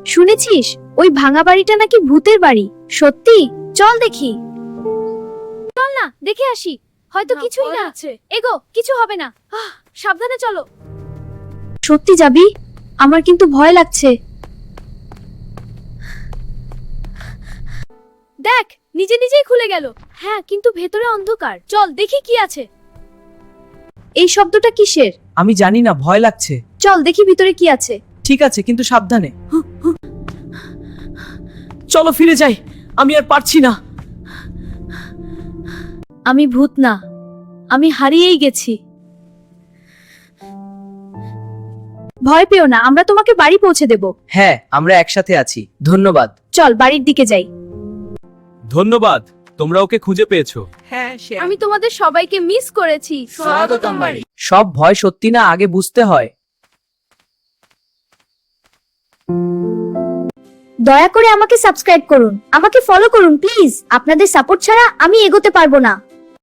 শুনেছিস ওই ভাঙা বাড়িটা নাকি ভূতের বাড়ি? সত্যি? চল দেখি। চল না, দেখে আসি। হয়তো কিছুই না আছে। এগো, কিছু হবে না। সাবধানে চলো। সত্যি যাবি? আমার কিন্তু ভয় লাগছে। দেখ, নিজে নিজেই খুলে গেল। হ্যাঁ, কিন্তু ভেতরে অন্ধকার। চল দেখি কি আছে। এই শব্দটা কিসের? আমি জানি না, ভয় লাগছে। চল দেখি ভিতরে কি আছে। ঠিক আছে, কিন্তু সাবধানে। চলো ফিরে যাই, আমি আর পারছি না। আমি ভূত না, আমি হারিয়েই গেছি। ভয় পেও না, আমরা তোমাকে বাড়ি পৌঁছে দেব। হ্যাঁ, আমরা একসাথে আছি। ধন্যবাদ। চল বাড়ির দিকে যাই। ধন্যবাদ, তোমরা ওকে খুঁজে পেয়েছো। হ্যাঁ, আমি তোমাদের সবাইকে মিস করেছি। স্বাগতম বাড়ি। সব ভয় সত্যি না, আগে বুঝতে হয়। দয়া করে আমাকে সাবস্ক্রাইব করুন, আমাকে ফলো করুন প্লিজ। আপনাদের সাপোর্ট ছাড়া আমি এগোতে পারবো না।